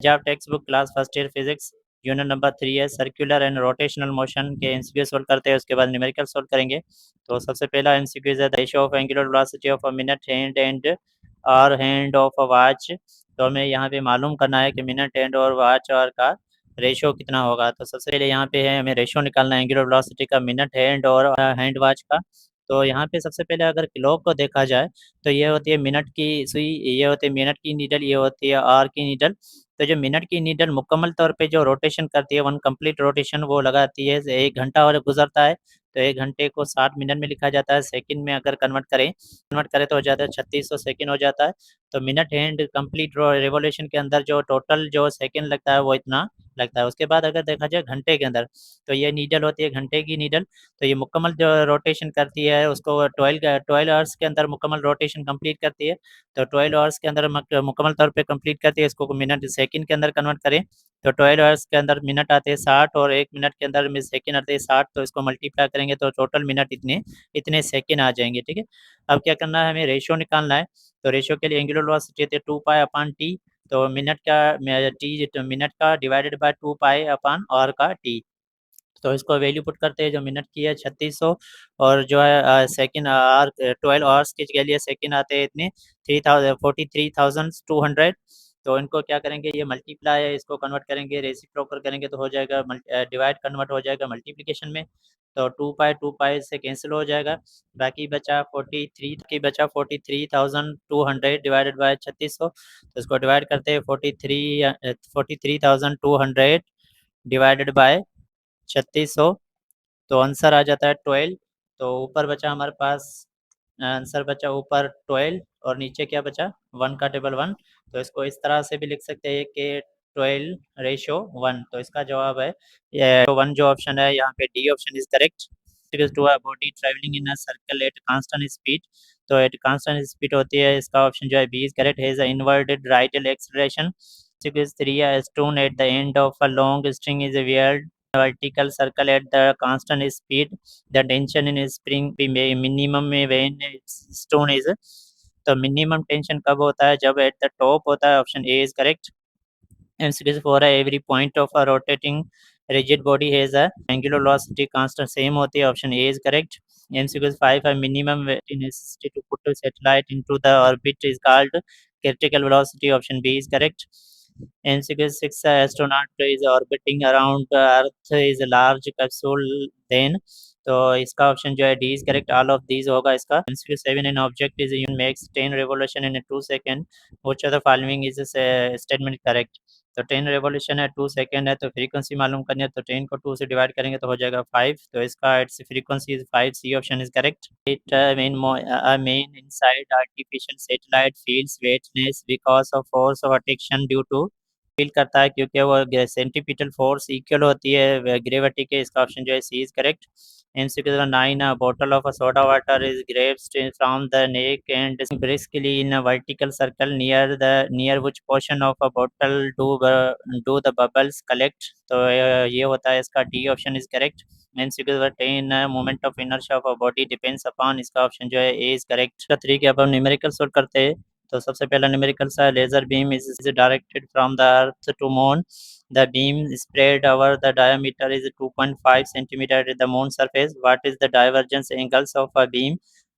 Punjab text book class first year physics unit number 3 है circular and rotational motion के MCQ solve करते हैं, उसके बाद न्यूमेरिकल सोल्व करेंगे। तो सबसे पहला एमसीक्यू है the ratio of angular velocity of a minute hand and और हैंड ऑफ अ वॉच। तो हमें यहाँ पे मालूम करना है कि मिनट हैंड और वॉच और का रेशियो कितना होगा। तो सबसे पहले यहाँ पे है हमें रेशियो निकालना है एंगुलर वेलोसिटी का मिनट हैंड और हैंड वॉच का। तो यहाँ पे सबसे पहले अगर क्लॉक को देखा जाए तो ये होती है मिनट की सुई, ये होती है मिनट की नीडल, ये होती है आर की नीडल। तो जो मिनट की नीडल मुकम्मल तौर पे जो रोटेशन करती है, वन कंप्लीट रोटेशन वो लगाती है, 1 घंटा और गुजरता है। तो 1 घंटे को 60 मिनट में लिखा जाता है। सेकंड में अगर कन्वर्ट करें तो हो जाता है 3600 सेकंड हो जाता है। तो मिनट हैंड कंप्लीट रिवोल्यूशन के अंदर जो टोटल जो सेकंड लगता है वो इतना लगता है। उसके बाद अगर देखा जाए घंटे के अंदर, तो ये नीडल होती है घंटे की नीडल। तो ये मुकम्मल जो रोटेशन करती है उसको 12 आवर्स के अंदर मुकम्मल रोटेशन कंप्लीट करती है। तो 12 आवर्स के अंदर मुकम्मल तौर पे कंप्लीट करती है। इसको मिनट सेकंड के अंदर कन्वर्ट करें तो 12 आवर्स के अंदर मिनट आते हैं 60 और 1 मिनट के अंदर में सेकंड आते हैं 60। तो इसको मल्टीप्लाई करेंगे तो टोटल मिनट इतने इतने सेकंड आ जाएंगे। ठीक है, अब क्या करना है, हमें रेशियो निकालना है। तो रेशियो के लिए एंगुलर वेलोसिटी है 2 पाई अपॉन टी। तो मिनट का टी मिनट का divided by 2 pi upon R का टी। तो इसको वैल्यू पुट करते हैं, जो मिनट की है 3600 और जो है सेकंड आर 12 आवर्स के लिए सेकंड आते हैं इतने 43,200। तो इनको क्या करेंगे, ये मल्टीप्लाई है, इसको कन्वर्ट करेंगे रेसिप्रोकल करेंगे तो हो जाएगा डिवाइड कन्वर्ट हो जाएगा मल्टीप्लिकेशन में। तो 2 पाई से कैंसिल हो जाएगा, बाकी बचा 43,200 तो इसको डिवाइड करते हैं 43,200 डिवाइडेड बाय 3600। तो आंसर आ जाता है 12। तो ऊपर बचा हमारे पास आंसर बचा ऊपर 12 और नीचे क्या बचा 1 का टेबल 1। तो इसको इस तरह से भी लिख सकते हैं कि 12:1। तो इसका जवाब है ये 1 जो ऑप्शन है यहाँ पे D option is correct. To a body travelling in a circle at constant speed. तो एट कांस्टेंट स्पीड होती है, इसका ऑप्शन जो है B is correct. Has a inverted right acceleration. 3 a stone at the end of a long string is weird vertical circle at the constant speed. The tension in spring be minimum में when stone is। तो minimum tension कब होता है, जब at the top होता है। Option A is correct. MCQ for every point of a rotating rigid body has a angular velocity constant same होती है। Option A is correct. MCQ 5 a minimum necessity to put a satellite into the orbit is called critical velocity। Option B is correct. MCQ 6 a astronaut is orbiting around the earth is a large capsule then। तो इसका option जो है D is correct, all of these होगा इसका। MCQ 7 an object is you makes 10 revolution in a 2 second which of the following is a statement correct। तो 10 revolution है 2 second है, तो फ्रीक्वेंसी मालूम करनी है तो 10 को 2 से डिवाइड करेंगे तो हो जाएगा 5। तो इसका its frequency is 5, C option is correct. It man inside artificial satellite feels weightless because of force of attraction due to feel करता है क्योंकि वो सेंटीपिटल फोर्स इक्वल होती है ग्रेविटी के। इसका ऑप्शन जो है सी is correct. MCQ 9 a bottle of a soda water is grasped from the neck and briskly in a vertical circle near which portion of a bottle do the bubbles collect। तो ये होता है इसका D option is correct. MCQ 10 moment of inertia of a body depends upon. इसका option जो है ए is correct. का 3 के अब हम न्यूमेरिकल सोल्व करते हैं। तो सबसे पहला न्यूमेरिकल सा laser beam is directed from the earth to moon. The beam spread over the diameter is 2.5 centimeter at the moon surface. What is the divergence angles of a beam?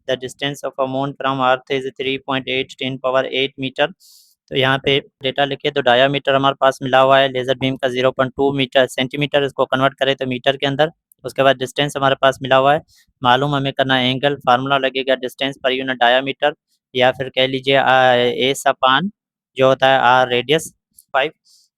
The distance of a moon from earth is 3.8 10 power 8 metre. तो यहाँ पे data लिखे तो diameter हमारे पास मिला हुआ है laser beam का 0.2 मीटर सेंटीमीटर। इसको कन्वर्ट करें तो मीटर के अंदर। उसके बाद डिस्टेंस हमारे पास मिला हुआ है, मालूम हमें करना है एंगल। फार्मूला लगेगा डिस्टेंस पर यूनिट डायामीटर, या फिर कह लीजिए एस अपान जो होता है आर रेडियस 5।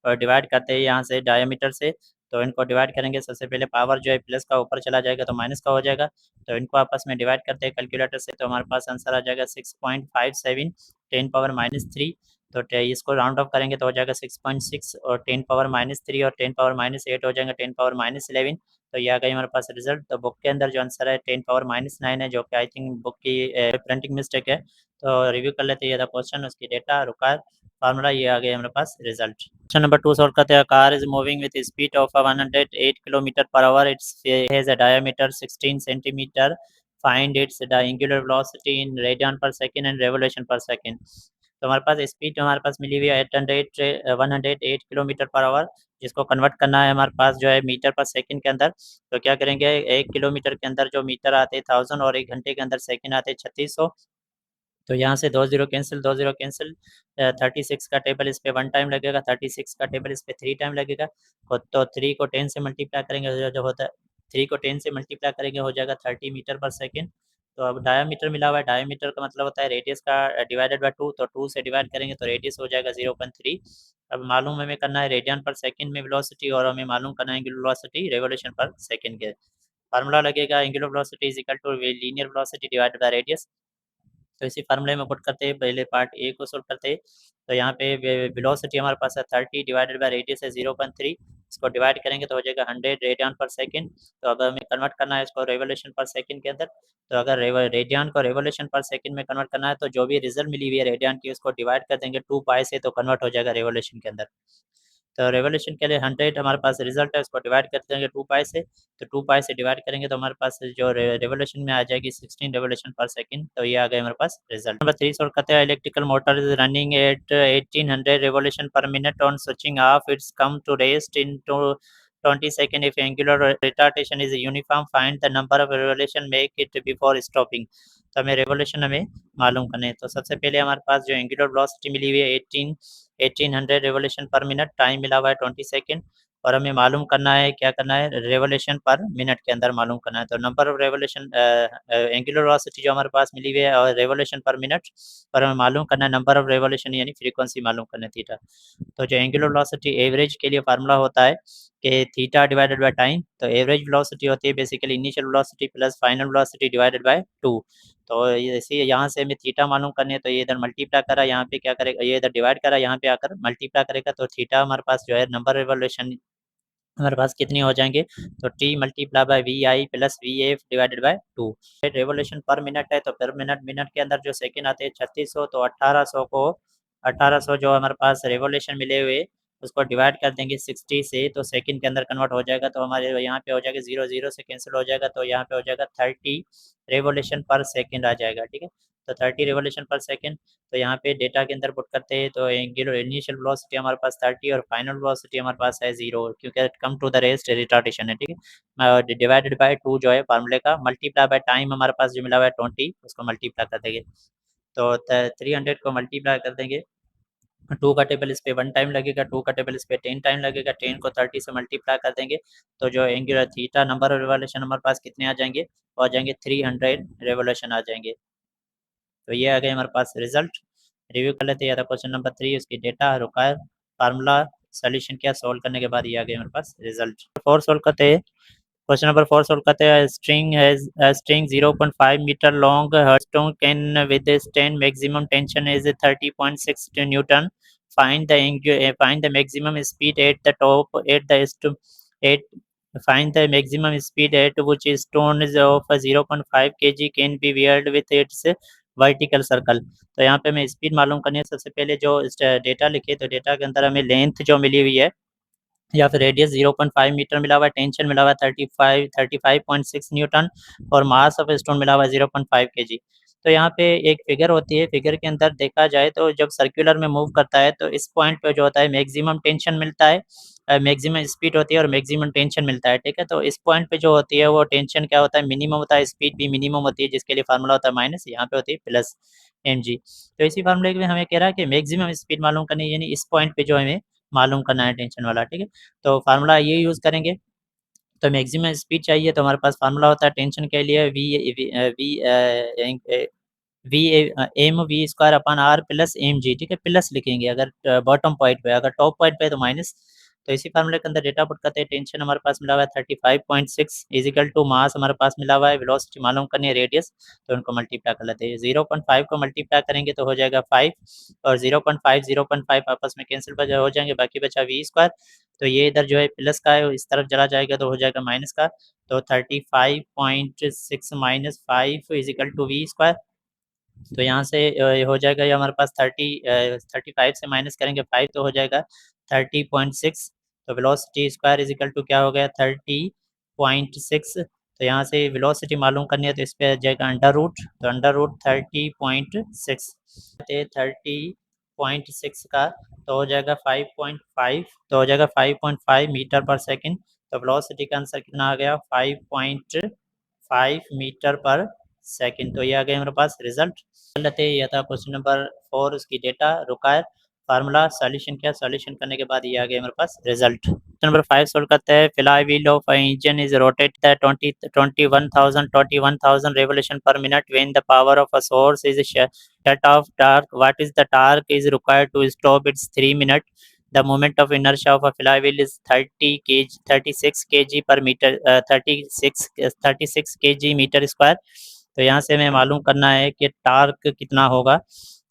और डिवाइड करते हैं यहाँ से डायमीटर से। तो इनको डिवाइड करेंगे, सबसे पहले पावर जो है प्लस का ऊपर चला जाएगा तो माइनस का हो जाएगा। तो इनको आपस में डिवाइड करते हैं कैलकुलेटर से, तो हमारे पास आंसर आ जाएगा 6.57 10 पावर -3। तो इसको राउंड ऑफ करेंगे तो हो जाएगा 6.6 और 10 पावर -3 और 10 पावर -8 हो जाएगा 10 पावर -11। तो ये आ गई हमारे पास रिजल्ट। तो बुक के अंदर जो आंसर है 10 पावर -9 है, जो कि आई थिंक बुक की प्रिंटिंग मिस्टेक है। तो रिव्यू कर लेते हैं ये क्वेश्चन, उसकी डेटा रुका फार्मूला, ये आ गया हमारे पास रिजल्ट। क्वेश्चन नंबर 2 सॉल्व करते हैं। Car is moving with speed of 108 kilometre per hour. It's has a diameter 16 centimetre. Find its the angular velocity in radian per second and revolution per second. तो हमारे पास speed हमारे पास मिली हुई है 108 kilometre per hour, जिसको convert करना है हमारे पास जो है मीटर पर सेकंड के अंदर। तो क्या करेंगे, 1 किलोमीटर के अंदर जो मीटर आते हैं 1000 और 1 घंटे के अंदर सेकंड आते हैं 3600। तो यहाँ से 2 0 कैंसिल 36 का टेबल इस पे 1 टाइम लगेगा, 36 का टेबल इस पे 3 टाइम लगेगा। तो 3 को 10 से मल्टीप्लाई करेंगे जो होता है 3 को 10 से मल्टीप्लाई करेंगे हो जाएगा 30 मीटर पर सेकेंड। तो अब डायामीटर मिला हुआ है, डायामीटर का मतलब होता है रेडियस का डिवाइडेड बाय 2, तो 2 से डिवाइड करेंगे तो रेडियस हो जाएगा 0.3। अब मालूम हमें करना है रेडियन पर सेकंड में वेलोसिटी, और हमें मालूम करना है angular velocity revolution per second के। फार्मूला लगेगा angular velocity is equal to linear velocity divided by radius. तो इसी फार्मूले में पुट करते हैं, पहले पार्ट ए को सोल्व करते हैं। तो यहाँ पे वेलोसिटी हमारे पास है 30 डिवाइडेड बाय रेडियस है 0.3, इसको डिवाइड करेंगे तो हो जाएगा 100 रेडियन पर सेकंड। तो अब हमें कन्वर्ट करना है इसको रेवोल्यूशन पर सेकंड के अंदर। तो अगर रेडियन को रेवोल्यूशन पर सेकंड में कन्वर्ट करना है तो जो भी रिजल्ट मिली हुई है रेडियन की उसको डिवाइड कर देंगे 2 पाई से, तो कन्वर्ट हो जाएगा रेवोल्यूशन के अंदर। तो रेवोल्यूशन के लिए 100 हमारे पास रिजल्ट है, उसको डिवाइड कर देंगे 2 पाई से। तो 2 पाई से डिवाइड करेंगे तो हमारे पास जो रेवोल्यूशन में आ जाएगी 16 रेवोल्यूशन पर सेकंड। तो ये आ गए हमारे पास रिजल्ट। नंबर 3 सॉल्व करते हैं। Electrical motor is running at 1800 revolution per minute on switching off it's come to rest in 20 second if angular retardation is uniform find the number of revolution make it before stopping. तो हमें revolution हमें मालूम करने हैं। तो सबसे पहले हमारे पास जो एंगुलर वेलोसिटी मिली हुई है 1800 रेवोल्यूशन पर मिनट, टाइम मिला हुआ है 20 सेकेंड, और हमें मालूम करना है क्या करना है रेवोल्यूशन पर मिनट के अंदर मालूम करना है। तो number of revolution angular velocity जो हमारे पास मिली हुई है और रेवोल्यूशन पर मिनट, और हमें मालूम करना है नंबर ऑफ रेवोल्यूशन यानी फ्रीक्वेंसी मालूम करना है थीटा। तो जो एंगुलर वेलोसिटी एवरेज के लिए फार्मूला होता है कि थीटा डिवाइडेड बाय टाइम। तो एवरेज वेलोसिटी होती है basically initial velocity plus final velocity divided by 2। तो इसी यहाँ से हमें थीटा मालूम करनी है, तो ये इधर मल्टीप्लाई करा, यहाँ पे क्या करेगा, ये इधर डिवाइड करा, यहाँ पे आकर मल्टीप्लाई करेगा, तो थीटा हमारे पास जो है नंबर रेवोल्यूशन हमारे पास कितनी हो जाएंगे, तो T multiply by V I plus V F divided by 2। Revolution per minute है तो पर मिनट मिनट के अंदर जो सेकंड आते हैं 3600, तो 1800 को 1800 जो हमारे पास रेवोल्यूशन मिले हुए उसको डिवाइड कर देंगे 60 से, तो सेकंड के अंदर कन्वर्ट हो जाएगा। तो हमारे यहाँ पे हो जाएगा 0 0 से कैंसिल हो जाएगा, तो यहाँ पे हो जाएगा 30 रेवोल्यूशन पर सेकंड आ जाएगा। ठीक है, तो 30 रेवोल्यूशन पर सेकंड। तो यहाँ पे डेटा के अंदर पुट करते हैं तो एंगुलर इनिशियल वेलोसिटी हमारे पास 30 और फाइनल वेलोसिटी हमारे पास है 0, क्योंकि come to the rest retardation है। ठीक है, डिवाइडेड बाय 2 जो है फार्मूले का, मल्टीप्लाई बाय टाइम हमारे पास जो मिला हुआ है 20, उसको मल्टीप्लाई कर देंगे। तो 300 को मल्टीप्लाई कर देंगे 2 का टेबल इस पे 1 टाइम लगेगा, 2 का टेबल इस पे 10 टाइम लगेगा, 10 को 30 से मल्टीप्लाई कर देंगे तो जो angular theta number of revolution हमारे पास कितने आ जाएंगे, वो आ जाएंगे 300 रेवोल्यूशन आ जाएंगे। तो ये आ गए हमारे पास रिजल्ट। रिव्यू कर लेते हैं। क्वेश्चन नंबर 3 उसकी डेटा रिक्वायर फार्मूला सोल्यूशन क्या सोल्व करने के बाद ये आ गए हमारे पास रिजल्ट। 4 सोल्व करते हैं। क्वेश्चन नंबर 4 सोल्व करते हैं। String has a string 0.5 meter long, her stone can withstand maximum tension is 30.6 Newton. Find the maximum speed at the top at the at find the maximum speed at which stone is of 0.5 kg can be wheeled with its vertical circle. तो यहाँ पे हमें speed मालूम करनी है। सबसे पहले जो डेटा लिखे तो डेटा के अंदर हमें लेंथ जो मिली हुई है या फिर रेडियस 0.5 मीटर मिला हुआ है, टेंशन मिला हुआ है 35.6 न्यूटन, और मास ऑफ स्टोन मिला हुआ है 0.5 केजी। तो यहाँ पे एक फिगर होती है, फिगर के अंदर देखा जाए तो जब सर्कुलर में मूव करता है तो इस पॉइंट पे जो होता है मैक्सिमम टेंशन मिलता है, मैक्सिमम स्पीड होती है और मैक्सिमम टेंशन मिलता है। ठीक है, तो इस पॉइंट पे जो होती है वो टेंशन क्या होता है, मिनिमम होता है, स्पीड भी मिनिमम होती है, जिसके लिए फार्मूला होता है माइनस, यहाँ पे होती है प्लस mg। तो इसी फार्मूले में हमें कह रहा है कि मैक्सिमम स्पीड मालूम करनी है, यानी इस पॉइंट पे जो हमें मालूम करना है टेंशन वाला। ठीक है, तो फार्मूला ये यूज़ करेंगे। तो मैक्सिमम स्पीड चाहिए तो हमारे पास फार्मूला होता है टेंशन के लिए V M V square upon R plus M G. ठीक है, प्लस लिखेंगे अगर बॉटम पॉइंट पे, अगर टॉप पॉइंट पे तो माइनस। तो इसी फार्मूले के अंदर डेटा पुट करते हैं। टेंशन हमारे पास मिला हुआ है 35.6 इजिकल टू मास हमारे पास मिला हुआ है, वेलोसिटी मालूम करनी है, रेडियस, तो उनको मल्टीप्लाई कर लेते हैं। 0.5 को मल्टीप्लाई करेंगे तो हो जाएगा 5, और 0.5 आपस में कैंसिल हो जाएंगे, बाकी बचा वी स्क्वायर। तो ये इधर जो है प्लस का है, इस तरफ चला जाएगा तो हो जाएगा माइनस का। तो 35.6 minus 5 equal to V square. तो यहाँ से हो जाएगा ये हमारे पास 35 से माइनस करेंगे 5 तो हो जाएगा 30.6। तो velocity square is equal to क्या हो गया 30.6। तो यहाँ से वेलोसिटी मालूम करनी है तो इस पर आ जाएगा अंडर रूट, तो अंडर रूट 30.6 30 5.6 का तो हो जाएगा 5.5, तो हो जाएगा 5.5 मीटर पर सेकंड। तो वेलोसिटी का आंसर कितना आ गया 5.5 मीटर पर सेकंड। तो ये आ गया हमारे पास रिजल्ट। लेते हैं ये था क्वेश्चन नंबर 4, उसकी डेटा रिक्वायर फार्मूला सॉल्यूशन किया, सॉल्यूशन करने के बाद ये आ गया हमारे पास रिजल्ट। नंबर 5 सोल्व करते हैं। Fly wheel of engine is rotate 21,000 revolution per minute when the power of a source is shut off. Torque, what is the torque is required to stop its 3 minute? The moment of inertia of a flywheel is 36 kg per meter, 36 kg metre square. तो यहाँ से हमें मालूम करना है कि torque कितना होगा।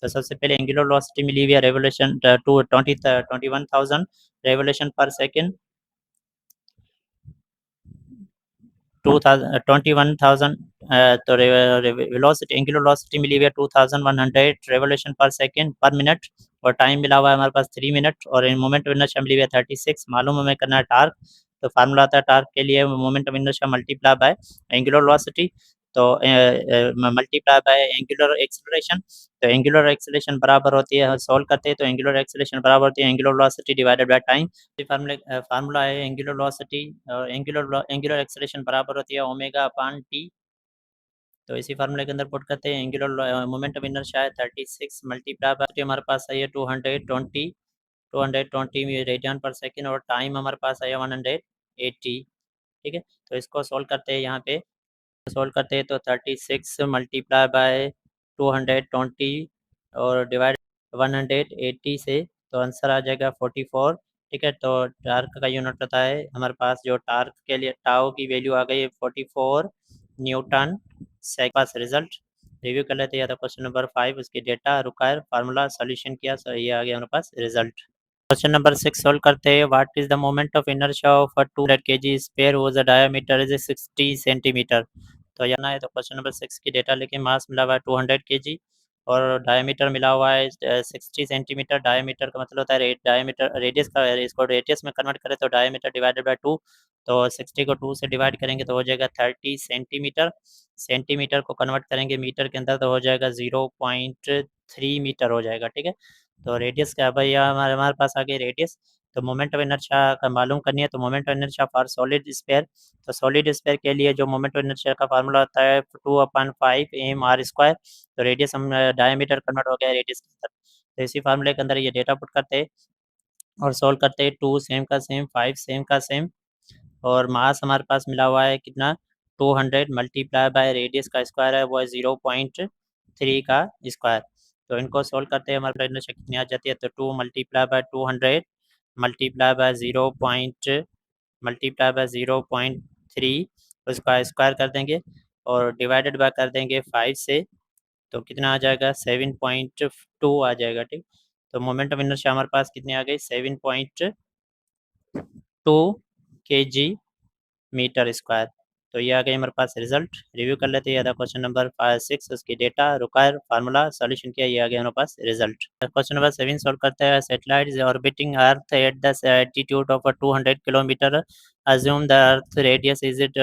तो सबसे पहले एंगुलर वेलोसिटी मिली हुई है रेवोल्यूशन 21,000 रेवोल्यूशन पर सेकेंड, 21,000। तो वेलोसिटी एंगुलर वेलोसिटी मिली हुई है 2100 रेवोल्यूशन पर सेकेंड पर मिनट, और टाइम मिला हुआ है हमारे पास 3 मिनट, और मोमेंट ऑफ इनर्शिया मिली हुई है 36। मालूम हमें करना है टार्क। तो फार्मूला आता है टार्क के लिए moment of inertia multiply by angular velocity, तो मल्टीप्लाई बाय एंगुलर एक्सेलरेशन। तो एंगुलर एक्सेलरेशन बराबर होती है, सॉल्व करते हैं तो एंगुलर एक्सेलरेशन बराबर होती है angular velocity divided by time. Formula है एंगुलर वेलोसिटी और एंगुलर एक्सेलरेशन बराबर होती है ओमेगा अपॉन टी। तो इसी फार्मूले के अंदर पुट करते हैं एंगुलर मोमेंट ऑफ इनर्शिया है 36 मल्टीप्लाई बाय हमारे पास है 220 रेडियन पर सेकेंड, और टाइम हमारे पास है 180। ठीक है, तो इसको सोल्व करते हैं। यहाँ पे सोल्व करते हैं तो 36 मल्टीप्लाई बाय 220 और डिवाइड 180 से, तो आंसर आ जाएगा 44। ठीक है, तो टार्क का यूनिट पता है हमारे पास, जो टार्क के लिए टाओ की वैल्यू आ गई है 44 न्यूटन से। पास रिजल्ट रिव्यू कर लेते हैं। तो क्वेश्चन नंबर 5, उसकी डेटा रिक्वायर फार्मूला सॉल्यूशन किया, सो ये आ गया हमारे पास रिजल्ट। क्वेश्चन नंबर 6 सोल्व करते हैं। What is the moment of inertia of a 200 kg sphere whose the diameter is 60 centimetre. तो यहाँ है तो क्वेश्चन नंबर 6 की डेटा लेके मास मिला हुआ है 200 kg और डायमीटर मिला हुआ है 60 सेंटीमीटर। डायमीटर का मतलब होता है डायमीटर रेडियस का, इसको रेडियस में कन्वर्ट करें तो डायमीटर डिवाइडेड बाय 2, तो 60 को 2 से डिवाइड करेंगे तो हो जाएगा 30 सेंटीमीटर। सेंटीमीटर को कन्वर्ट करेंगे मीटर के अंदर तो हो जाएगा 0.3 मीटर हो जाएगा। ठीक है, तो रेडियस क्या भैया हमारे हमारे पास आ गई रेडियस। तो मोमेंट ऑफ इनर्शिया का मालूम करनी है, तो moment of inertia for solid sphere, तो सॉलिड स्फीयर के लिए जो मोमेंट ऑफ इनर्शिया का फार्मूला होता है 2/5 mr स्क्वायर। तो रेडियस हम डायमीटर कन्वर्ट हो गया रेडियस के अंदर, तो इसी फार्मूले के अंदर ये डेटा पुट करते हैं और सोल्व करते हैं। 2 सेम का सेम, 5 सेम का सेम, और मास हमारे पास मिला हुआ है कितना 200 मल्टीप्लाई बाय रेडियस का स्क्वायर है वो है 0.3 का स्क्वायर। तो इनको सोल्व करते हैं हमारे इनर्शिया कितनी आ जाती है, तो 2 मल्टीप्लाई बाय 200 मल्टीप्लाई बाय 0.3 उसका स्क्वायर कर देंगे और डिवाइडेड बाय कर देंगे 5 से, तो कितना आ जाएगा 7.2 आ जाएगा। ठीक, तो मोमेंट ऑफ इनर्शिया हमारे पास कितनी आ गई 7.2 kg मीटर स्क्वायर। तो ये आ गई हमारे पास रिजल्ट। रिव्यू कर लेते हैं। क्वेश्चन नंबर 6 उसकी डेटा रिक्वायर फार्मूला सॉल्यूशन किया, ये आ गया हमारे पास रिजल्ट। क्वेश्चन नंबर 7 सॉल्व करते हैं। Satellite is orbiting earth at the altitude of 200 kilometre. Assume the earth radius is it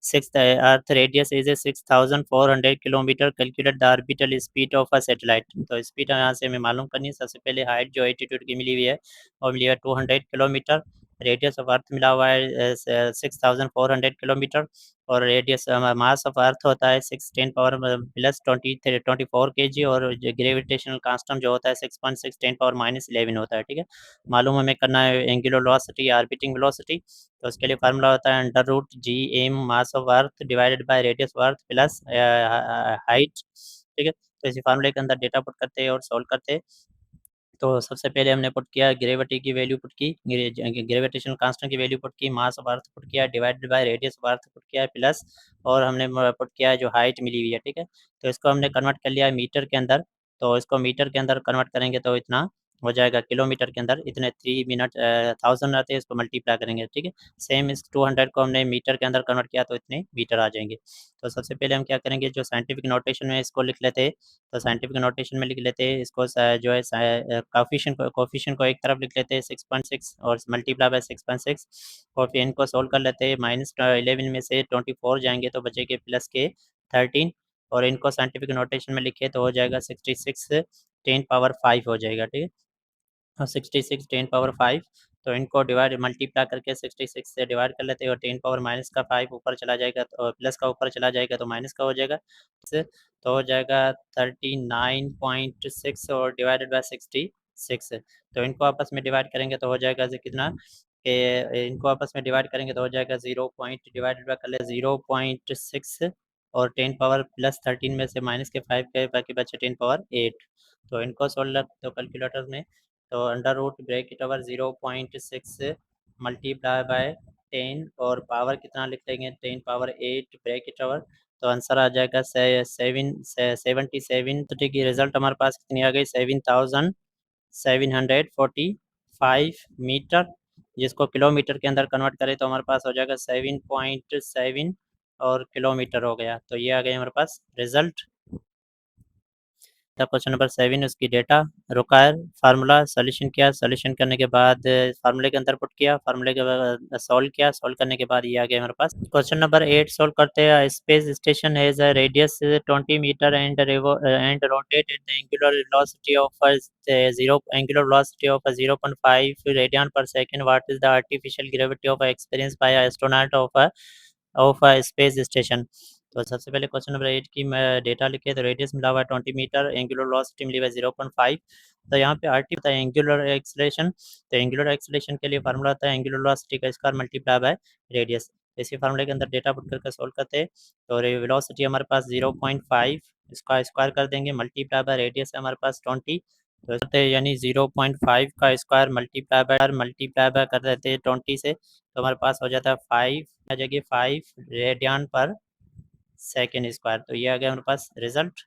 6 earth radius is 6400 kilometre. Calculate the orbital speed of a satellite. तो speed यहाँ से हमें मालूम करनी है। सबसे पहले हाइट जो एल्टीट्यूड की मिली हुई है और मिली है 200 किलोमीटर। रेडियस ऑफ अर्थ मिला हुआ है 6400 किलोमीटर, और रेडियस मास ऑफ अर्थ होता है 6 10 पावर प्लस 24 kg, और ग्रेविटेशनल कांस्टेंट जो होता है 6.6 10 पावर माइनस 11 होता है। ठीक है, मालूम हमें करना है एंगुलर वेलोसिटी ऑर्बिटिंग वेलोसिटी। तो उसके लिए फार्मूला होता है under root G M mass of earth divided by radius of earth plus height. ठीक है, तो इसी फार्मूले के अंदर डेटा पुट करते हैं और सॉल्व करते हैं। तो सबसे पहले हमने पुट किया ग्रेविटी की वैल्यू पुट की, ग्रेविटेशनल कांस्टेंट की वैल्यू पुट की, मास ऑफ अर्थ पुट किया divided by radius of earth put किया है प्लस, और हमने पुट किया है जो हाइट मिली हुई है। ठीक है, तो इसको हमने कन्वर्ट कर लिया है मीटर के अंदर, तो इसको मीटर के अंदर कन्वर्ट करेंगे तो इतना हो जाएगा किलोमीटर के अंदर इतने 3 मिनट 1000 रहते हैं, इसको मल्टीप्लाई करेंगे। ठीक है, सेम इस 200 को हमने मीटर के अंदर कन्वर्ट किया तो इतने मीटर आ जाएंगे। तो सबसे पहले हम क्या करेंगे, जो साइंटिफिक नोटेशन में इसको लिख लेते हैं, तो साइंटिफिक नोटेशन में लिख लेते हैं इसको जो है कोफिशिएंट को एक तरफ लिख लेते हैं 6.6 और मल्टीप्लाई बाय 6.6, और फिर इनको सोल्व कर लेते हैं। -11 में से 24 जाएंगे तो बचेंगे प्लस के 13, और इनको साइंटिफिक नोटेशन में लिखे तो हो जाएगा 66 10⁵ हो जाएगा, ठीक है। और 66 10⁵, तो इनको डिवाइड मल्टीप्लाई करके 66 से डिवाइड कर लेते हैं और 10⁻⁵ ऊपर चला जाएगा और प्लस का ऊपर चला जाएगा तो माइनस का हो जाएगा, तो हो जाएगा 39.6 और डिवाइडेड बाय 66। तो इनको आपस में डिवाइड करेंगे तो हो जाएगा कितना कि इनको आपस में डिवाइड करेंगे तो हो जाएगा 0 पॉइंट डिवाइडेड बाय कर ले 0.6 और 10⁻+13 में से माइनस के 5 गए, बाकी बचे 10⁻8। तो इनको सोल्व तो कैलकुलेटर में तो under root bracket over 0.6 multiply by 10 और पावर कितना लिख लेंगे 10⁻8 ब्रैकेट ओवर, तो आंसर आ जाएगा 77। तो ठीक है, रिजल्ट हमारे पास कितनी आ गई 7745 मीटर, जिसको किलोमीटर के अंदर कन्वर्ट करें तो हमारे पास हो जाएगा 7.7 और किलोमीटर हो गया। तो ये आ गया हमारे पास रिजल्ट। क्वेश्चन नंबर 7 उसकी डेटा रिक्वायर फार्मूला सोल्यूशन किया, सोल्यूशन करने के बाद फार्मूले के अंदर पुट किया, फार्मूले के बाद सॉल्व किया, सॉल्व करने के बाद ये आ गया हमारे पास। क्वेश्चन नंबर 8 सॉल्व करते हैं। Space station has a radius 20 meter and rotate at the angular velocity of 0.5 radian per second. What is the artificial gravity of experience by astronaut of space station. तो सबसे पहले question number 8 की मैं data लिखे तो radius मिला हुआ है 20 मीटर, एंगुलर वेलोसिटी मिली हुई है 0.5। तो यहाँ पे आरटी होता है एंगुलर एक्सेलरेशन, तो एंगुलर एक्सेलरेशन के लिए फार्मूला होता है एंगुलर वेलोसिटी का स्क्वायर मल्टीप्लाई बाय रेडियस। इसी फार्मूले के अंदर डेटा पुट करके सोल्व करते हैं तो वेलोसिटी हमारे पास 0.5, इसका स्क्वायर कर देंगे मल्टीप्लाई बाय रेडियस है हमारे पास 20, तो यानी 0.5 का स्क्वायर मल्टीप्लाई बाय कर देते हैं 20 से, तो हमारे पास हो जाता है 5 आ जाएगी 5 रेडियन पर सेकेंड स्क्वायर। तो ये आ गया हमारे पास रिजल्ट।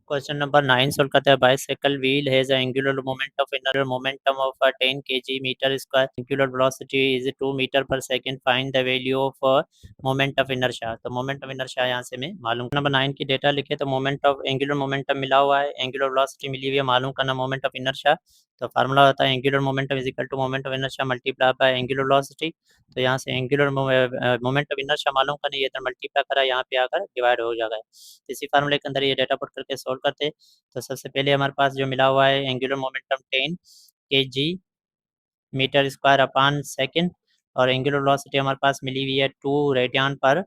क्वेश्चन नंबर 9 सोल्व करते हैं। Bicycle wheel has a angular momentum of 10 kg metre square, angular velocity is 2 meter per second, find the value of moment of inertia. तो मोमेंट ऑफ इनर्शिया यहाँ से मैं मालूम। नंबर 9 की data लिखे तो मोमेंट ऑफ एंगुलर मोमेंटम मिला हुआ है, एंगुलर वेलोसिटी मिली हुई है, मालूम करना मोमेंट ऑफ इनर्शिया। तो फार्मूला होता है angular momentum is equal to moment of inertia multiply by angular velocity. तो यहाँ से एंगुलर मोमेंट ऑफ इनर्शिया मालूम करना, ये इधर मल्टीप्लाई करा, यहाँ पे आकर डिवाइड हो जाएगा। इसी फार्मूले के अंदर ये डेटा पुट करके सोल्व करते हैं तो सबसे पहले हमारे पास जो मिला हुआ है angular momentum 10 kg metre square upon second, और एंगुलर वेलोसिटी हमारे पास मिली हुई है 2 रेडियन पर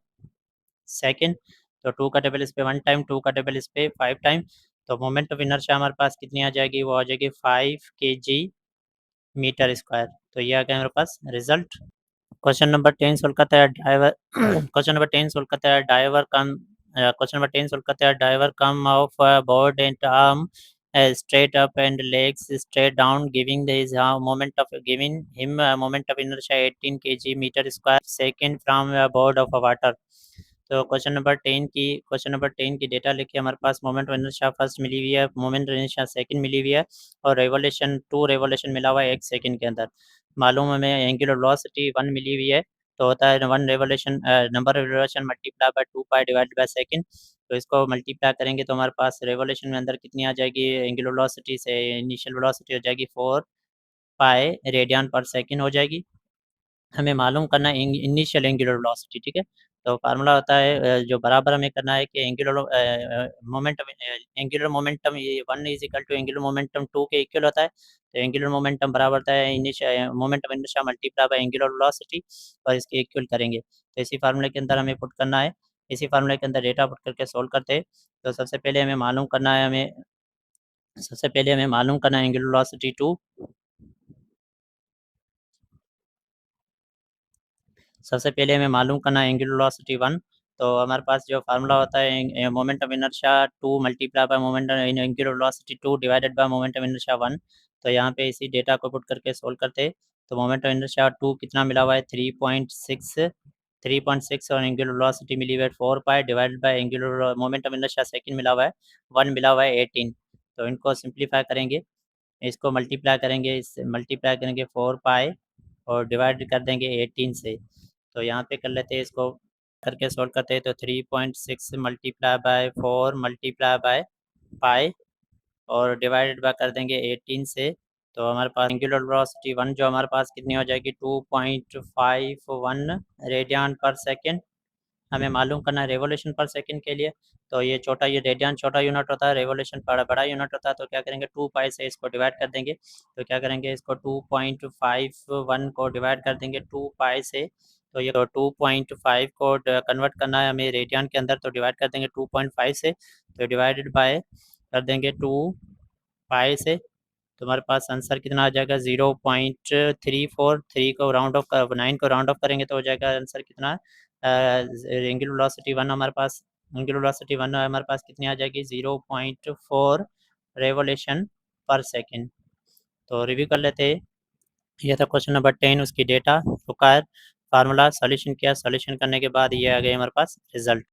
सेकंड। तो 2 का टेबल इस पे 1 टाइम, 2 का टेबल इस पे 5 टाइम। तो मोमेंट ऑफ इनर्शिया हमारे पास कितनी आ जाएगी, वो आ जाएगी 5 kg मीटर स्क्वायर। तो ये आ गया हमारे पास रिजल्ट। क्वेश्चन नंबर 10 सोल्व करता है ड्राइवर क्वेश्चन नंबर 10 सोल्व करता है ड्राइवर कम क्वेश्चन नंबर 10 सोल्व करता है driver come of board and arm straight up and legs straight down, giving his giving him a moment of inertia 18 kg meter square second from a board of water। तो question number 10 की data लिखिए। हमारे पास moment of inertia first मिली हुई है, moment of inertia second मिली हुई है, और revolution 2 revolution मिला हुआ है 1 सेकंड के अंदर। मालूम हमें एंगुलर वेलोसिटी 1 मिली हुई है, तो होता है 1 revolution number of revolution multiply by 2 pi divided by second. तो इसको मल्टीप्लाई करेंगे तो हमारे पास रेवोल्यूशन में अंदर कितनी आ जाएगी, एंगुलर वेलोसिटी से इनिशियल वेलोसिटी हो जाएगी 4 पाई रेडियन पर सेकंड हो जाएगी। हमें मालूम करना है इनिशियल एंगुलर वेलोसिटी, ठीक है। तो फार्मूला होता है जो बराबर हमें करना है कि एंगुलर मोमेंटम ये 1 is equal to angular momentum 2 के इक्वल होता है। तो एंगुलर मोमेंटम बराबर होता है initial moment of inertia multiply by angular velocity, और इसके इक्वल करेंगे। तो इसी फार्मूले के अंदर हमें पुट करना है, इसी फार्मूले के अंदर डेटा पुट करके सोल्व करते हैं। तो सबसे पहले हमें मालूम करना है एंगुलर वेलोसिटी 2। सबसे पहले हमें मालूम करना है एंगुलर वेलोसिटी 1। तो हमारे पास जो फार्मूला होता है moment of inertia 2 multiply by moment angular velocity 2 divided by moment of inertia 1। तो यहाँ पे इसी डेटा को पुट करके सोल्व करते हैं। तो मोमेंट ऑफ इनर्शिया 2 कितना मिला हुआ है 3.6 और एंगुलर वेलोसिटी मिली हुई है 4 पाई divided by angular moment of inertia second मिला हुआ है 1 मिला हुआ है 18। तो इनको सिंप्लीफाई करेंगे, इसको मल्टीप्लाई करेंगे 4 पाई और डिवाइड कर देंगे 18 से। तो यहाँ पे कर लेते हैं, इसको करके सोल्व करते हैं तो 3.6 multiply by 4 multiply by pi और डिवाइडेड बाय कर देंगे 18 से। तो हमारे पास एंगुलर वेलोसिटी 1 जो हमारे पास कितनी हो जाएगी 2.51 रेडियन पर सेकंड, हमें मालूम करना है रेवोल्यूशन पर सेकंड के लिए, तो ये छोटा, ये रेडियन छोटा यूनिट होता है, रेवोल्यूशन बड़ा यूनिट होता है, तो क्या करेंगे 2 पाई से इसको डिवाइड कर देंगे। तो क्या करेंगे इसको 2.51 को डिवाइड कर देंगे 2 पाई से, तो ये 2.5 को कन्वर्ट करना है हमें रेडियन के अंदर, तो डिवाइड कर देंगे 2.5 से, तो डिवाइडेड बाय कर देंगे 2 पाई से, तो हमारे पास आंसर कितना आ जाएगा 0.34। 3 को राउंड ऑफ कर 9 को राउंड ऑफ करेंगे तो हो जाएगा आंसर कितना, एंगुलर वेलोसिटी 1 हमारे पास, एंगुलर वेलोसिटी 1 हमारे पास कितनी आ जाएगी 0.4 रेवोल्यूशन पर सेकंड। तो रिव्यू कर लेते हैं। ये था क्वेश्चन नंबर 10, उसकी डेटा, रुका है, फार्मूला, सॉल्यूशन किया, सॉल्यूशन करने के बाद ये आ गए हमारे पास रिजल्ट।